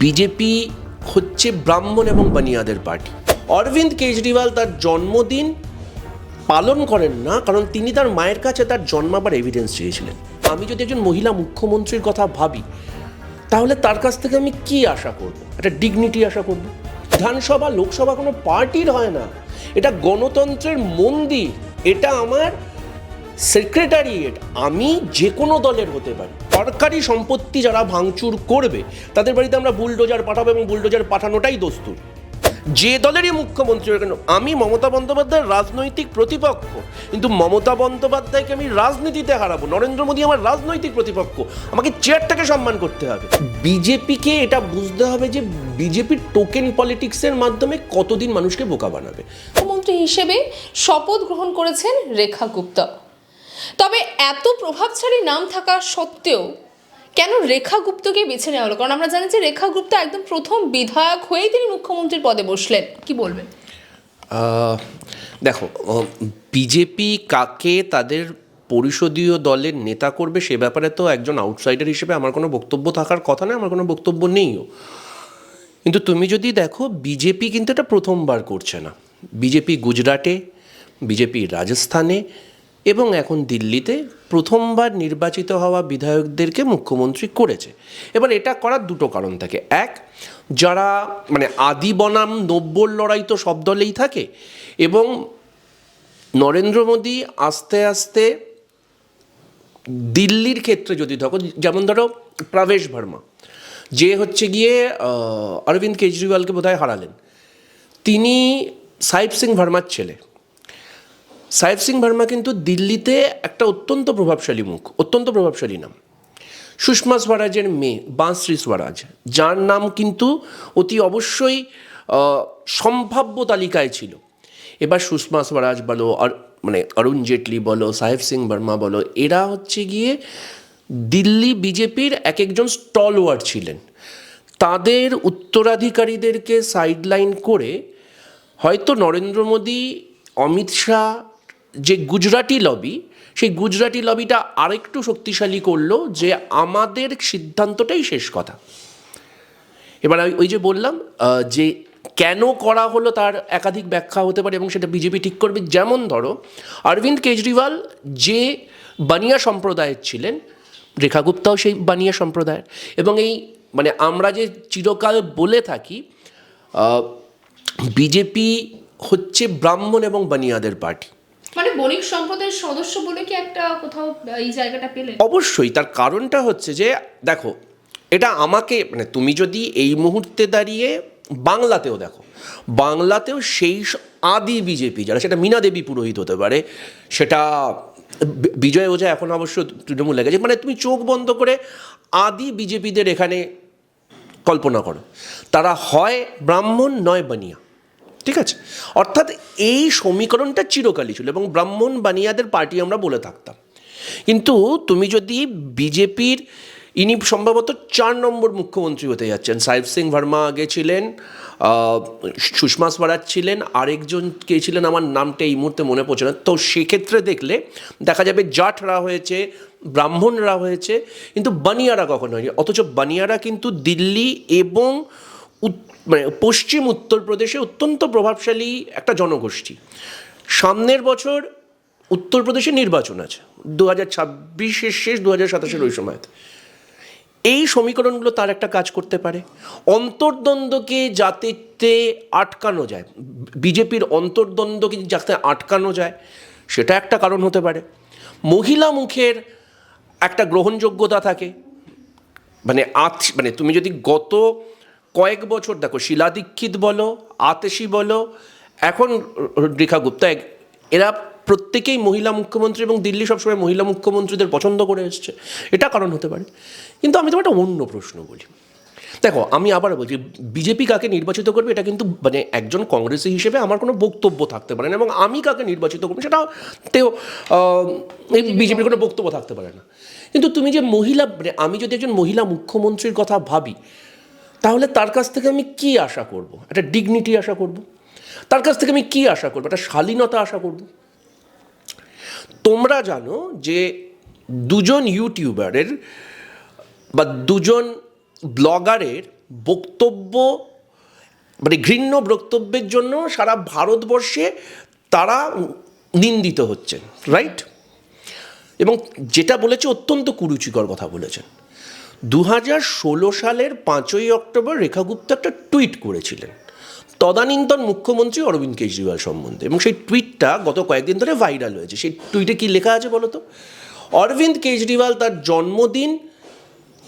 BJP হচ্ছে ব্রাহ্মণ এবং বানিয়াদের পার্টি। অরবিন্দ কেজরিওয়াল তার জন্মদিন পালন করেন না, কারণ তিনি তার মায়ের কাছে তার জন্মাবার এভিডেন্স চেয়েছিলেন। আমি যদি একজন মহিলা মুখ্যমন্ত্রীর কথা ভাবি, তাহলে তার কাছ থেকে আমি কি আশা করব? একটা ডিগনিটি আশা করব। বিধানসভা লোকসভা কোনো পার্টির হয় না, এটা গণতন্ত্রের মন্দির, এটা আমার সেক্রেটারিয়েট। আমি যে কোনো দলের হতে পারি। সরকারি সম্পত্তি যারা ভাঙচুর করবে তাদের বাড়িতে আমরা বুলডোজার পাঠাবো, এবং বুলডোজার পাঠানোটাই দস্তুর, যে দলেরই মুখ্যমন্ত্রী হোক কেন। আমি মমতা বন্দ্যোপাধ্যায়ের রাজনৈতিক প্রতিপক্ষ, কিন্তু মমতা বন্দ্যোপাধ্যায়কে আমি রাজনীতিতে হারাবো। নরেন্দ্র মোদী আমার রাজনৈতিক প্রতিপক্ষ, আমাকে চেয়ারটাকে সম্মান করতে হবে। বিজেপিকে এটা বুঝতে হবে যে বিজেপির টোকেন পলিটিক্সের মাধ্যমে কতদিন মানুষকে বোকা বানাবে। মুখ্যমন্ত্রী হিসেবে শপথ গ্রহণ করেছেন রেখা গুপ্তা। তবে এত প্রভাবশালী নাম থাকা সত্ত্বেও কেন রেখা গুপ্তকে বেছে নেওয়া হলো? কারণ আমরা জানি যে রেখা গুপ্তা একদম প্রথম বিধায়ক হয়েই তিনি মুখ্যমন্ত্রীর পদে বসলেন। কি বলবেন? দেখো, বিজেপি কাকে তাদের পরিষদীয় দলের নেতা করবে সে ব্যাপারে তো একজন আউটসাইডার হিসেবে আমার কোনো বক্তব্য থাকার কথা নয়, আমার কোনো বক্তব্য নেইও। কিন্তু তুমি যদি দেখো, বিজেপি কিন্তু এটা প্রথমবার করছে না। বিজেপি গুজরাটে, বিজেপি রাজস্থানে এবং এখন দিল্লিতে প্রথমবার নির্বাচিত হওয়া বিধায়কদেরকে মুখ্যমন্ত্রী করেছে। এবার এটা করার দুটো কারণ থাকে। এক, যারা মানে আদি বনাম নব্বর লড়াই তো সব দলেই থাকে, এবং নরেন্দ্র মোদী আস্তে আস্তে দিল্লির ক্ষেত্রে যদি দেখো, যেমন ধরো প্রবেশ ভার্মা, যে হচ্ছে গিয়ে অরবিন্দ কেজরিওয়ালকে বোধহয় হারালেন, তিনি সাহেব সিং ভার্মার ছেলে। সাহেব সিং ভার্মা কিন্তু দিল্লিতে একটা অত্যন্ত প্রভাবশালী মুখ, অত্যন্ত প্রভাবশালী নাম। সুষমা স্বরাজের মেয়ে বাঁশ্রী স্বরাজ, যার নাম কিন্তু অতি অবশ্যই সম্ভাব্য তালিকায় ছিল। এবার সুষমা স্বরাজ বলো, মানে অরুণ জেটলি বলো, সাহেব সিং ভার্মা বলো, এরা হচ্ছে গিয়ে দিল্লি বিজেপির এক একজন স্টলওয়ার্ড ছিলেন। তাদের উত্তরাধিকারীদেরকে সাইডলাইন করে হয়তো নরেন্দ্র মোদী, অমিত শাহ যে গুজরাটি লবি, সেই গুজরাটি লবিটা আরেকটু শক্তিশালী করলো যে আমাদের সিদ্ধান্তটাই শেষ কথা। এবার ওই যে বললাম যে কেন করা হলো তার একাধিক ব্যাখ্যা হতে পারে, এবং সেটা বিজেপি ঠিক করবে। যেমন ধরো, অরবিন্দ কেজরিওয়াল যে বানিয়া সম্প্রদায়ের ছিলেন, রেখা গুপ্তাও সেই বানিয়া সম্প্রদায়ের, এবং এই মানে আমরা যে চিরকাল বলে থাকি বিজেপি হচ্ছে ব্রাহ্মণ এবং বানিয়াদের পার্টি। মানে বণিক সম্প্রদায়ের সদস্য বলে কি একটা কোথাও এই জায়গাটা পেলেন? অবশ্যই। তার কারণটা হচ্ছে যে দেখো, এটা আমাকে মানে তুমি যদি এই মুহূর্তে দাঁড়িয়ে বাংলাতেও দেখো, বাংলাতেও সেই আদি বিজেপি যারা, সেটা মীনা দেবী পুরোহিত হতে পারে, সেটা বিজয় ওঝা এখন অবশ্য তৃণমূলে গেছে, মানে তুমি চোখ বন্ধ করে আদি বিজেপিদের এখানে কল্পনা করো, তারা হয় ব্রাহ্মণ নয় বানিয়া। ঠিক আছে? অর্থাৎ এই সমীকরণটা চিরকালই ছিল, এবং ব্রাহ্মণ বানিয়াদের পার্টি আমরা বলে থাকতাম। কিন্তু তুমি যদি বিজেপির, ইনি সম্ভবত 4 নম্বর মুখ্যমন্ত্রী হতে যাচ্ছেন। সাহেব সিং ভার্মা আগে ছিলেন, সুষমা স্বরাজ ছিলেন, আরেকজন কে ছিলেন আমার নামটা এই মুহূর্তে মনে পড়ছে না। তো সেক্ষেত্রে দেখলে দেখা যাবে জাটরা হয়েছে, ব্রাহ্মণরা হয়েছে, কিন্তু বানিয়ারা কখনো হয়নি। অথচ বানিয়ারা কিন্তু দিল্লি এবং মানে পশ্চিম উত্তরপ্রদেশে অত্যন্ত প্রভাবশালী একটা জনগোষ্ঠী। সামনের বছর উত্তরপ্রদেশে নির্বাচন আছে, 2026-এর শেষ, 2027-এর ওই সময়তে। এই সমীকরণগুলো তার একটা কাজ করতে পারে। অন্তর্দ্বন্দ্বকে যাতে আটকানো যায়, বিজেপির অন্তর্দ্বন্দ্বকে যাতে আটকানো যায়, সেটা একটা কারণ হতে পারে। মহিলা মুখের একটা গ্রহণযোগ্যতা থাকে, মানে তুমি যদি গত কয়েক বছর দেখো, শীলা দীক্ষিত বলো, আতেশি বলো, এখন রেখা গুপ্তা, এরা প্রত্যেকেই মহিলা মুখ্যমন্ত্রী, এবং দিল্লি সবসময় মহিলা মুখ্যমন্ত্রীদের পছন্দ করে এসছে, এটা কারণ হতে পারে। কিন্তু আমি তোমার একটা অন্য প্রশ্ন বলি। দেখো, আমি আবার বলছি, বিজেপি কাকে নির্বাচিত করবে এটা কিন্তু মানে একজন কংগ্রেসি হিসেবে আমার কোনো বক্তব্য থাকতে পারে না, এবং আমি কাকে নির্বাচিত করবো সেটাতেও বিজেপির কোনো বক্তব্য থাকতে পারে না। কিন্তু তুমি যে মহিলা, মানে আমি যদি একজন মহিলা মুখ্যমন্ত্রীর কথা ভাবি, তাহলে তার কাছ থেকে আমি কি আশা করব? একটা ডিগনিটি আশা করব। তার কাছ থেকে আমি কি আশা করবো? একটা শালীনতা আশা করব। তোমরা জানো যে দুজন ইউটিউবারের বা দুজন ব্লগারের বক্তব্য মানে ঘৃণ্য বক্তব্যের জন্য সারা ভারতবর্ষে তারা নিন্দিত হচ্ছেন, রাইট? এবং যেটা বলেছে অত্যন্ত কুরুচিকর কথা বলেছেন। 2016 সালের 5ই অক্টোবর রেখা গুপ্তা একটা টুইট করেছিলেন তদানীন্তন মুখ্যমন্ত্রী অরবিন্দ কেজরিওয়াল সম্বন্ধে, এবং সেই টুইটটা গত কয়েকদিন ধরে ভাইরাল হয়েছে। সেই টুইটে কি লেখা আছে বলো তো? অরবিন্দ কেজরিওয়াল তার জন্মদিন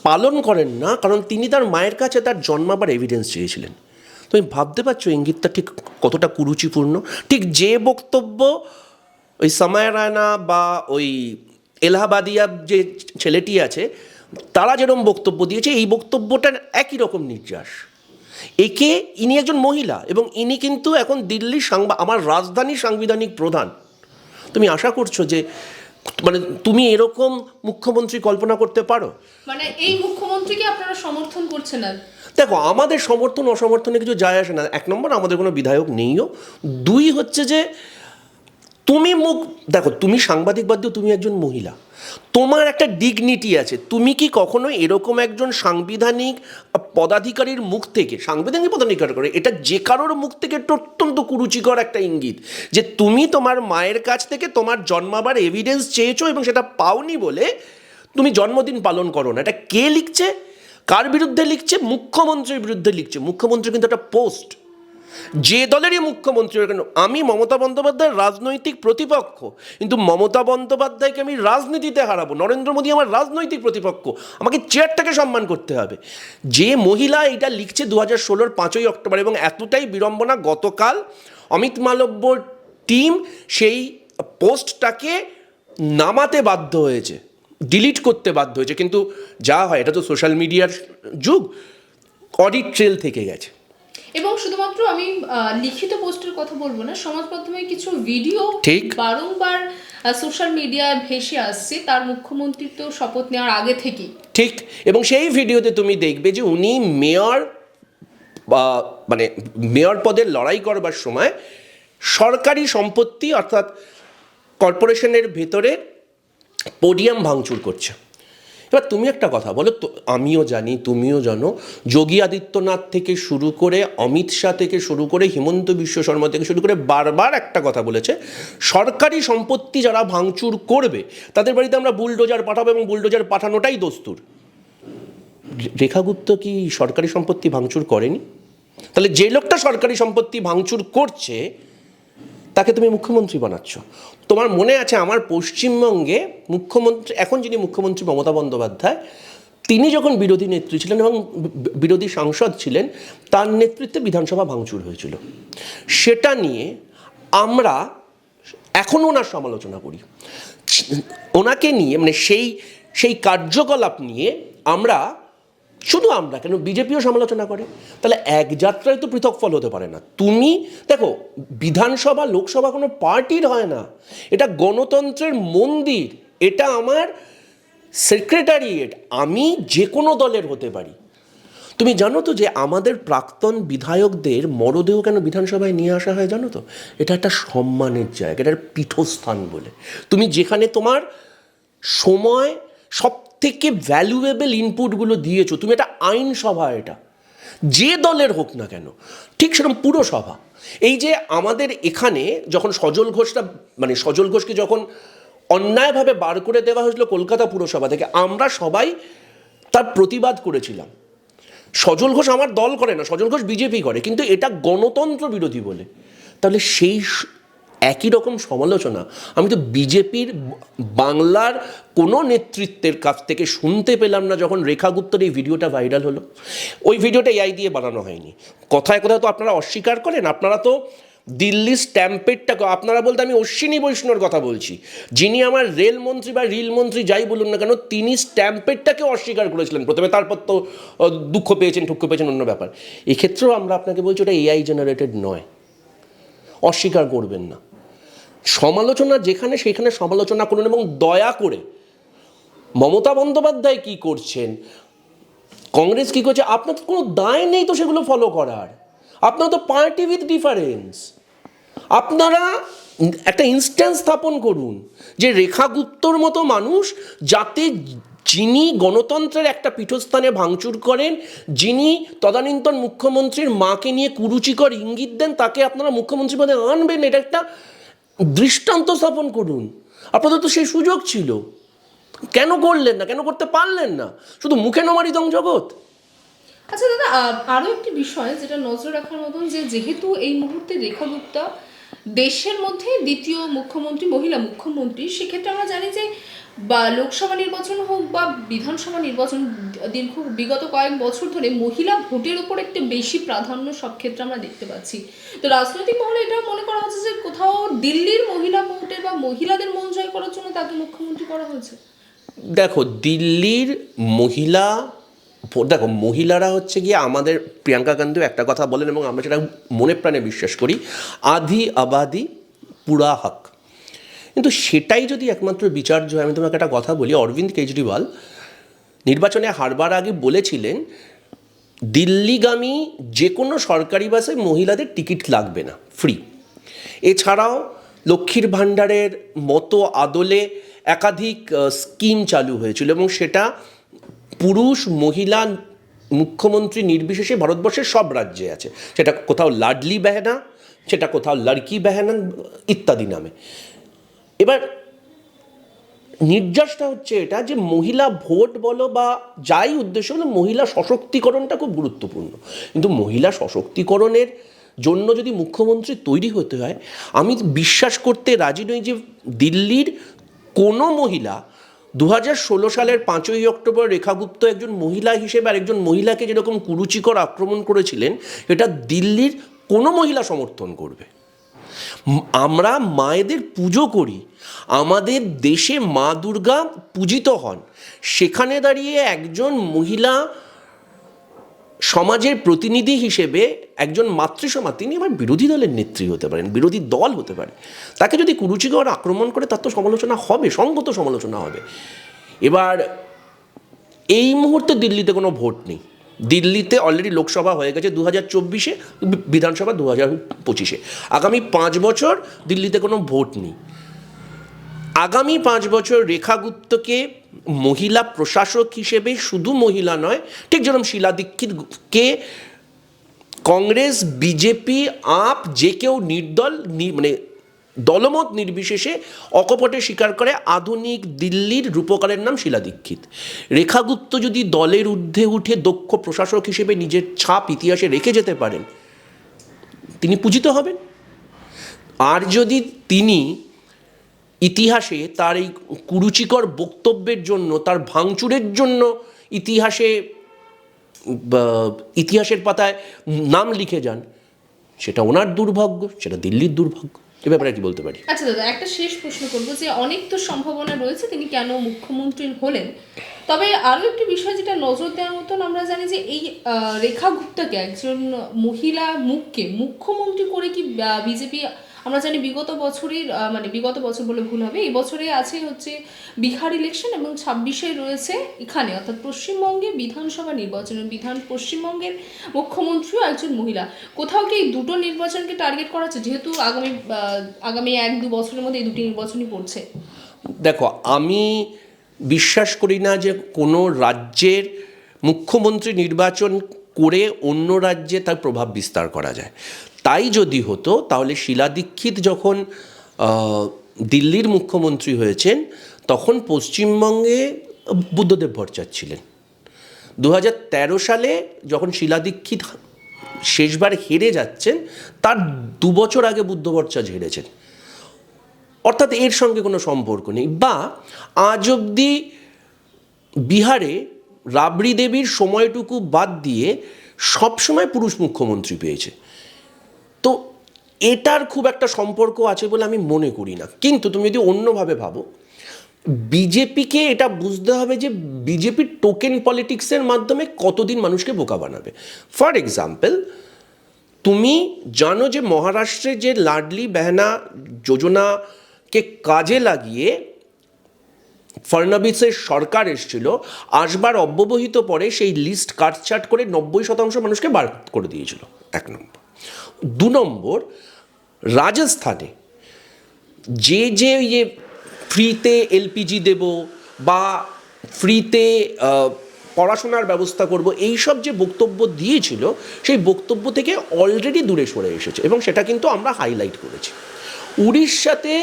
পালন করেন না কারণ তিনি তার মায়ের কাছে তার জন্মাবার এভিডেন্স চেয়েছিলেন। তুমি ভাবতে পারছো ইঙ্গিতটা ঠিক কতটা কুরুচিপূর্ণ? ঠিক যে বক্তব্য ওই সময় রায়না বা ওই এলাহাবাদিয়া যে ছেলেটি আছে তারা যেরকম বক্তব্য দিয়েছে, এই বক্তব্যটার একই রকম নির্যাস। একে ইনি একজন মহিলা এবং ইনি কিন্তু এখন দিল্লির আমার রাজধানীর সাংবিধানিক প্রধান। তুমি আশা করছো যে মানে তুমি এরকম মুখ্যমন্ত্রী কল্পনা করতে পারো? মানে এই মুখ্যমন্ত্রীকে আপনারা সমর্থন করছেন না? দেখো, আমাদের সমর্থন অসমর্থনে কিছু যায় আসে না। এক নম্বর, আমাদের কোনো বিধায়ক নেইও। দুই হচ্ছে যে তুমি দেখো, তুমি সাংবাদিক বাদ দিয়েও তুমি একজন মহিলা, তোমার একটা ডিগনিটি আছে। তুমি কি কখনো এরকম একজন সাংবিধানিক পদাধিকারীর মুখ থেকে, সাংবিধানিক পদাধিকার করে এটা যে কারোর মুখ থেকে একটা অত্যন্ত কুরুচিকর একটা ইঙ্গিত যে তুমি তোমার মায়ের কাছ থেকে তোমার জন্মাবার এভিডেন্স চেয়েছো এবং সেটা পাওনি বলে তুমি জন্মদিন পালন করো না। এটা কে লিখছে? কার বিরুদ্ধে লিখছে? মুখ্যমন্ত্রীর বিরুদ্ধে লিখছে। মুখ্যমন্ত্রী কিন্তু একটা পোস্ট, যে দলেরই মুখ্যমন্ত্রী কেন। আমি মমতা বন্দ্যোপাধ্যায়ের রাজনৈতিক প্রতিপক্ষ, কিন্তু মমতা বন্দ্যোপাধ্যায়কে আমি রাজনীতিতে হারাবো। নরেন্দ্র মোদী আমার রাজনৈতিক প্রতিপক্ষ, আমাকে চেয়ারটাকে সম্মান করতে হবে। যে মহিলা এটা লিখছে 2016 5ই অক্টোবর, এবং এতটাই বিড়ম্বনা, গতকাল অমিত মালব্যর টিম সেই পোস্টটাকে নামাতে বাধ্য হয়েছে, ডিলিট করতে বাধ্য হয়েছে। কিন্তু যা হয়, এটা তো সোশ্যাল মিডিয়ার যুগ, অডিট ট্রেল থেকে গেছে। এবং শুধুমাত্র আমি লিখিত পোস্টের কথা বলবো না, সমাজ মাধ্যমে কিছু ভিডিও ঠিক বারংবার সোশ্যাল মিডিয়ায় ভেসে আসছে তার মুখ্যমন্ত্রীত্ব শপথ নেওয়ার আগে থেকেই। ঠিক, এবং সেই ভিডিওতে তুমি দেখবে যে উনি মেয়র বা মানে মেয়র পদের লড়াই করবার সময় সরকারি সম্পত্তি অর্থাৎ কর্পোরেশনের ভেতরে পোডিয়াম ভাঙচুর করছে। এবার তুমি একটা কথা বলো তো, আমিও জানি, তুমিও জানো, যোগী আদিত্যনাথ থেকে শুরু করে অমিত শাহ থেকে শুরু করে হিমন্ত বিশ্ব শর্মা থেকে শুরু করে বারবার একটা কথা বলেছে, সরকারি সম্পত্তি যারা ভাঙচুর করবে তাদের বাড়িতে আমরা বুলডোজার পাঠাবো, এবং বুলডোজার পাঠানোটাই দস্তুর। রেখা গুপ্ত কি সরকারি সম্পত্তি ভাঙচুর করেনি? তাহলে যে লোকটা সরকারি সম্পত্তি ভাঙচুর করছে তাকে তুমি মুখ্যমন্ত্রী বানাচ্ছ। তোমার মনে আছে আমার পশ্চিমবঙ্গে মুখ্যমন্ত্রী, এখন যিনি মুখ্যমন্ত্রী মমতা বন্দ্যোপাধ্যায়, তিনি যখন বিরোধী নেত্রী ছিলেন এবং বিরোধী সাংসদ ছিলেন, তার নেতৃত্বে বিধানসভা ভাঙচুর হয়েছিল। সেটা নিয়ে আমরা এখনও ওনার সমালোচনা করি। ওনাকে নিয়ে মানে সেই কার্যকলাপ নিয়ে আমরা, শুধু আমরা কেন, বিজেপিও সমালোচনা করে। তাহলে এক যাত্রায় তো পৃথক ফল হতে পারে না। তুমি দেখো, বিধানসভা লোকসভা কোনো পার্টির হয় না, এটা গণতন্ত্রের মন্দির, এটা আমার সেক্রেটারিয়েট, আমি যে কোনো দলের হতে পারি। তুমি জানো তো যে আমাদের প্রাক্তন বিধায়কদের মরদেহ কেন বিধানসভায় নিয়ে আসা হয় জানো তো? এটা একটা সম্মানের জায়গা, এটার পীঠস্থান বলে। তুমি যেখানে তোমার সময় সব থেকে ভ্যালুয়েবল ইনপুটগুলো দিয়েছো, তুমি একটা আইনসভা, এটা যে দলের হোক না কেন, ঠিক সেরকম পুরসভা। এই যে আমাদের এখানে যখন সজল ঘোষকে যখন অন্যায়ভাবে বার করে দেওয়া হয়েছিল কলকাতা পুরসভা থেকে, আমরা সবাই তার প্রতিবাদ করেছিলাম। সজল ঘোষ আমার দল করে না, সজল ঘোষ বিজেপি করে, কিন্তু এটা গণতন্ত্র বিরোধী বলে। তাহলে সেই একই রকম সমালোচনা আমি তো বিজেপির বাংলার কোনো নেতৃত্বের কাছ থেকে শুনতে পেলাম না যখন রেখা গুপ্তর এই ভিডিওটা ভাইরাল হলো। ওই ভিডিওটা এআই দিয়ে বানানো হয়নি। কথায় কথায় তো আপনারা অস্বীকার করেন, আপনারা তো দিল্লি স্ট্যাম্পেডটাকে, আপনারা বলতে আমি অশ্বিনী বৈষ্ণবের কথা বলছি, যিনি আমার রেলমন্ত্রী বা রেলমন্ত্রী যাই বলুন না কেন, তিনি স্ট্যাম্পেডটাকে অস্বীকার করেছিলেন প্রথমে, তারপর তো দুঃখ পেয়েছেন অন্য ব্যাপার। এক্ষেত্রেও আমরা আপনাকে বলছি ওটা এআই জেনারেটেড নয়, অস্বীকার করবেন না। সমালোচনা যেখানে সেখানে সমালোচনা করুন, এবং দয়া করে মমতা বন্দ্যোপাধ্যায় কী করছেন, কংগ্রেস কী করছে, আপনার কোনো দায় নেই তো সেগুলো ফলো করার। আপনারা তো পার্টি উইথ ডিফারেন্স। আপনারা একটা ইনস্ট্যান্স স্থাপন করুন যে রেখা গুপ্তর মতো মানুষ যাতে যিনি গণতন্ত্রের একটা পীঠস্থানে ভাঙচুর করেন, যিনি তদানীন্তন মুখ্যমন্ত্রীর মাকে নিয়ে কুরুচিকর ইঙ্গিত দেন, তাকে আপনারা মুখ্যমন্ত্রী পদে আনবেন, এটা একটা দৃষ্টান্ত স্থাপন করুন। আপনাদের তো সেই সুযোগ ছিল, কেন করলেন না, কেন করতে পারলেন না? শুধু মুখে নমারিদং জগৎ। আচ্ছা দাদা, আরও একটি বিষয় যেটা নজর রাখার মতন, যে যেহেতু এই মুহূর্তে রেখা গুপ্তা দেশের মধ্যে দ্বিতীয় মুখ্যমন্ত্রী, মহিলা মুখ্যমন্ত্রী, সেক্ষেত্রে আমরা জানি যে বা লোকসভা নির্বাচন হোক বা বিধানসভা নির্বাচন, বিগত কয়েক বছর ধরে মহিলা ভোটের উপর একটু বেশি প্রাধান্য সব ক্ষেত্রে আমরা দেখতে পাচ্ছি। তো রাজনৈতিক মহলে এটা মনে করা হচ্ছে যে কোথাও দিল্লির মহিলা ভোটের বা মহিলাদের মন জয় করার জন্য তাকে মুখ্যমন্ত্রী করা হয়েছে। দেখো, দিল্লির মহিলা দেখো, মহিলারা হচ্ছে গিয়ে আমাদের প্রিয়াঙ্কা গান্ধীও একটা কথা বলেন এবং আমরা সেটা মনে প্রাণে বিশ্বাস করি, আধি আবাদি পুরা হক। কিন্তু সেটাই যদি একমাত্র বিচার্য হয়, আমি তোমাকে একটা কথা বলি, অরবিন্দ কেজরিওয়াল নির্বাচনে হারবার আগে বলেছিলেন দিল্লিগামী যে কোনো সরকারি বাসে মহিলাদের টিকিট লাগবে না, ফ্রি। এছাড়াও লক্ষ্মীর ভাণ্ডারের মতো আদলে একাধিক স্কিম চালু হয়েছিল এবং সেটা পুরুষ মহিলা মুখ্যমন্ত্রী নির্বিশেষে ভারতবর্ষের সব রাজ্যে আছে। সেটা কোথাও লাডলি বেহেনা, সেটা কোথাও লড়কি বেহেনা ইত্যাদি নামে। এবার নির্যাসটা হচ্ছে এটা যে মহিলা ভোট বলো বা যাই উদ্দেশ্য হলো, মহিলা সশক্তিকরণটা খুব গুরুত্বপূর্ণ। কিন্তু মহিলা সশক্তিকরণের জন্য যদি মুখ্যমন্ত্রী তৈরি হতে হয়, আমি বিশ্বাস করতে রাজি নই যে দিল্লির কোনো মহিলা 2016 সালের 5ই অক্টোবর রেখা গুপ্ত একজন মহিলা হিসেবে আর একজন মহিলাকে যেরকম কুরুচিকর আক্রমণ করেছিলেন, এটা দিল্লির কোনো মহিলা সমর্থন করবে। আমরা মায়েদের পুজো করি, আমাদের দেশে মা দুর্গা পূজিত হন, সেখানে দাঁড়িয়ে একজন মহিলা সমাজের প্রতিনিধি হিসেবে একজন মাতৃসমা, তিনি আবার বিরোধী দলের নেত্রী হতে পারেন, বিরোধী দল হতে পারে, তাকে যদি কুরুচিকর আক্রমণ করে তার তো সমালোচনা হবে, সঙ্গত সমালোচনা হবে। এবার এই মুহূর্তে দিল্লিতে কোনো ভোট নেই। দিল্লিতে অলরেডি লোকসভা হয়ে গেছে 2024-এ, বিধানসভা 2025-এ। আগামী 5 বছর দিল্লিতে কোনো ভোট নেই। আগামী 5 বছর রেখা গুপ্তকে মহিলা প্রশাসক হিসেবে, শুধু মহিলা নয়, ঠিক যেরকম শীলা দীক্ষিতকে কংগ্রেস, বিজেপি, আপ যে কেউ নির্দল মানে দলমত নির্বিশেষে অকপটে স্বীকার করে আধুনিক দিল্লির রূপকারের নাম শীলা দীক্ষিত। রেখা গুপ্ত যদি দলের ঊর্ধ্বে উঠে দক্ষ প্রশাসক হিসেবে নিজের ছাপ ইতিহাসে রেখে যেতে পারেন, তিনি পূজিত হবেন। আর যদি তিনি ইতিহাসে তার এই কুরুচিকর বক্তব্যের জন্য, তার ভাঙচুরের জন্য ইতিহাসের পাতায় নাম লিখে যান, সেটা ওনার দুর্ভাগ্য, সেটা দিল্লির দুর্ভাগ্য। এ ব্যাপারে কি বলতে পারি? আচ্ছা দাদা, একটা শেষ প্রশ্ন করবো, যে অনেক তো সম্ভাবনা রয়েছে তিনি কেন মুখ্যমন্ত্রী হলেন, তবে আরও একটি বিষয় যেটা নজর দেওয়ার মতন, আমরা জানি যে এই রেখা গুপ্তাকে, একজন মহিলা মুখকে মুখ্যমন্ত্রী করে কি বিজেপি, আমরা জানি বিগত বছরের মানে বিগত বছর বলে ভুল হবে, এই বছরে আছে হচ্ছে বিহার ইলেকশন এবং 26-এ রয়েছে এখানে অর্থাৎ পশ্চিমবঙ্গে বিধানসভা নির্বাচন। পশ্চিমবঙ্গের মুখ্যমন্ত্রীও একজন মহিলা। কোথাও কি এই দুটো নির্বাচনকে টার্গেট করা হচ্ছে, যেহেতু আগামী 1-2 বছরের মধ্যে এই দুটি নির্বাচনই পড়ছে? দেখো, আমি বিশ্বাস করি না যে কোনো রাজ্যের মুখ্যমন্ত্রী নির্বাচন করে অন্য রাজ্যে তার প্রভাব বিস্তার করা যায়। তাই যদি হতো তাহলে শীলা দীক্ষিত যখন দিল্লির মুখ্যমন্ত্রী হয়েছেন তখন পশ্চিমবঙ্গে বুদ্ধদেব ভট্টাচার্য ছিলেন। 2013 সালে যখন শীলা দীক্ষিত শেষবার হেরে যাচ্ছেন, তার 2 বছর আগে বুদ্ধ ভট্টাচার্য হেরেছেন। অর্থাৎ এর সঙ্গে কোনো সম্পর্ক নেই। বা আজ অবধি বিহারে রাবড়ি দেবীর সময়টুকু বাদ দিয়ে সবসময় পুরুষ মুখ্যমন্ত্রী পেয়েছে। তো এটার খুব একটা সম্পর্ক আছে বলে আমি মনে করি না। কিন্তু তুমি যদি অন্যভাবে ভাবো, বিজেপিকে এটা বুঝতে হবে যে বিজেপির টোকেন পলিটিক্সের মাধ্যমে কতদিন মানুষকে বোকা বানাবে। ফর এক্সাম্পল, তুমি জানো যে মহারাষ্ট্রে যে লাডলি বেহনা যোজনাকে কাজে লাগিয়ে ফডনবিসের সরকার এসেছিল, আসবার অব্যবহিত পরে সেই লিস্ট কাটছাট করে 90% মানুষকে বার করে দিয়েছিল, 1 নম্বর। 2 নম্বর, রাজস্থানে যে ফ্রিতে এলপিজি দেব বা ফ্রিতে পড়াশোনার ব্যবস্থা করব, এইসব যে বক্তব্য দিয়েছিল সেই বক্তব্য থেকে অলরেডি দূরে সরে এসেছে এবং সেটা কিন্তু আমরা হাইলাইট করেছি। উড়িষ্যাতে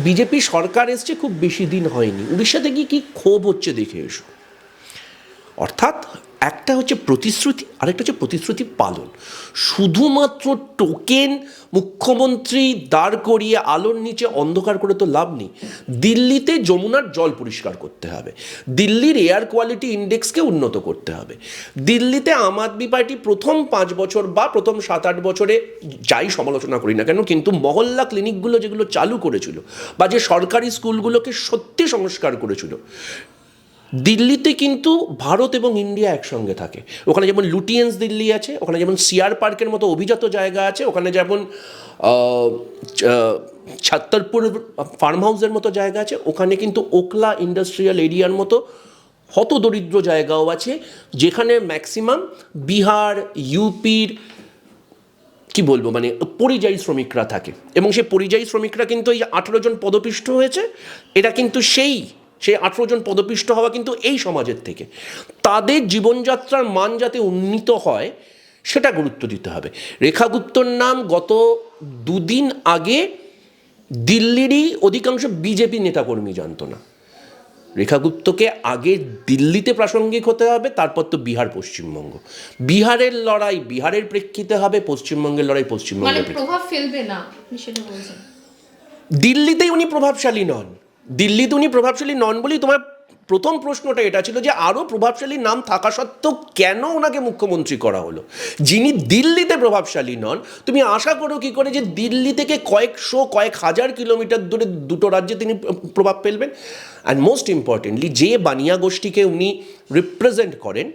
বিজেপি সরকার এসছে খুব বেশি দিন হয়নি, উড়িষ্যাতে গিয়ে কী ক্ষোভ হচ্ছে দেখে এসো। অর্থাৎ একটা হচ্ছে প্রতিশ্রুতি, আরেকটা হচ্ছে প্রতিশ্রুতি পালন। শুধুমাত্র টোকেন মুখ্যমন্ত্রী দাঁড় করিয়ে আলোর নিচে অন্ধকার করে তো লাভ নেই। দিল্লিতে যমুনার জল পরিষ্কার করতে হবে, দিল্লির এয়ার কোয়ালিটি ইন্ডেক্সকে উন্নত করতে হবে। দিল্লিতে আম আদমি পার্টি প্রথম 5 বছর বা প্রথম 7-8 বছরে যাই সমালোচনা করি না কেন, কিন্তু মহল্লা ক্লিনিকগুলো যেগুলো চালু করেছিল বা যে সরকারি স্কুলগুলোকে সত্যি সংস্কার করেছিল, দিল্লিতে কিন্তু ভারত এবং ইন্ডিয়া একসঙ্গে থাকে। ওখানে যেমন লুটিয়েন্স দিল্লি আছে, ওখানে যেমন সিআর পার্কের মতো অভিজাত জায়গা আছে, ওখানে যেমন ছত্তরপুর ফার্ম হাউসের মতো জায়গা আছে, ওখানে কিন্তু ওকলা ইন্ডাস্ট্রিয়াল এরিয়ার মতো হতদরিদ্র জায়গাও আছে, যেখানে ম্যাক্সিমাম বিহার, ইউপির কি বলবো মানে পরিযায়ী শ্রমিকরা থাকে। এবং সেই পরিযায়ী শ্রমিকরা কিন্তু এই 18 জন পদপিষ্ট হয়েছে, এরা কিন্তু সেই 18 জন পদপিষ্ট হওয়া কিন্তু এই সমাজের থেকে। তাদের জীবনযাত্রার মান যাতে উন্নীত হয় সেটা গুরুত্ব দিতে হবে। রেখা গুপ্তর নাম গত 2 দিন আগে দিল্লিরই অধিকাংশ বিজেপি নেতাকর্মী জানতো না। রেখা গুপ্তকে আগে দিল্লিতে প্রাসঙ্গিক হতে হবে, তারপর তো বিহার, পশ্চিমবঙ্গ। বিহারের লড়াই বিহারের প্রেক্ষিতে হবে, পশ্চিমবঙ্গের লড়াই মানে পশ্চিমবঙ্গের প্রভাব ফেলবে না, আপনি সেটা বলছেন? দিল্লিতেই উনি প্রভাবশালী নন, দিল্লিতে উনি প্রভাবশালী নন বলেই তোমার প্রথম প্রশ্নটা এটা ছিল যে আরও প্রভাবশালী নাম থাকা সত্ত্বেও কেন ওনাকে মুখ্যমন্ত্রী করা হলো। যিনি দিল্লিতে প্রভাবশালী নন, তুমি আশা করো কী করে যে দিল্লি থেকে কয়েক হাজার কিলোমিটার দূরে দুটো রাজ্যে তিনি প্রভাব ফেলবেন। অ্যান্ড মোস্ট ইম্পর্টেন্টলি যে বানিয়া গোষ্ঠীকে উনি রিপ্রেজেন্ট করেন,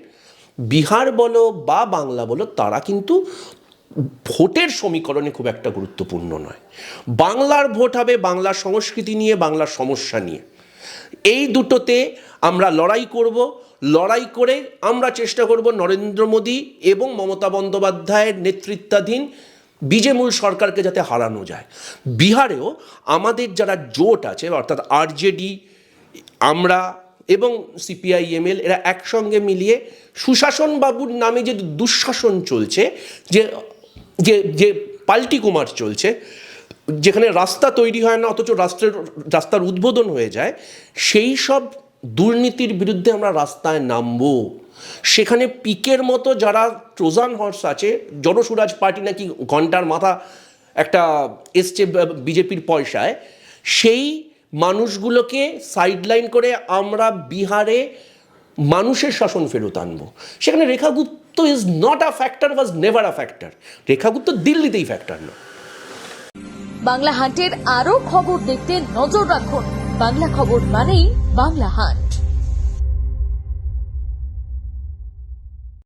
বিহার বলো বা বাংলা বলো, তারা কিন্তু ভোটের সমীকরণে খুব একটা গুরুত্বপূর্ণ নয়। বাংলার ভোট হবে বাংলার সংস্কৃতি নিয়ে, বাংলার সমস্যা নিয়ে। এই দুটোতে আমরা লড়াই করব, লড়াই করে আমরা চেষ্টা করব নরেন্দ্র মোদী এবং মমতা বন্দ্যোপাধ্যায়ের নেতৃত্বাধীন বিজেমূল সরকারকে যাতে হারানো যায়। বিহারেও আমাদের যারা জোট আছে, অর্থাৎ আরজেডি, আমরা এবং সিপিআইএমএল, এরা একসঙ্গে মিলিয়ে সুশাসন বাবুর নামে যে দুঃশাসন চলছে, যে যে যে পাল্টি কুমার চলছে, যেখানে রাস্তা তৈরি হয় না অথচ রাস্তার উদ্বোধন হয়ে যায়, সেই সব দুর্নীতির বিরুদ্ধে আমরা রাস্তায় নামবো। সেখানে পিকের মতো যারা ট্রোজান হর্স আছে, জনসুরাজ পার্টি নাকি ঘন্টার মাথা একটা এসছে বিজেপির পয়সায়, সেই মানুষগুলোকে সাইডলাইন করে আমরা বিহারে মানুষের শাসন ফেরত আনবো। সেখানে Rekha Gupta is not a factor, was never a factor. Rekha Gupta দিল্লিতেই ফ্যাক্টর না। বাংলা হান্টের আরও খবর দেখতে নজর রাখুন। বাংলা খবর মানেই বাংলা হান্ট।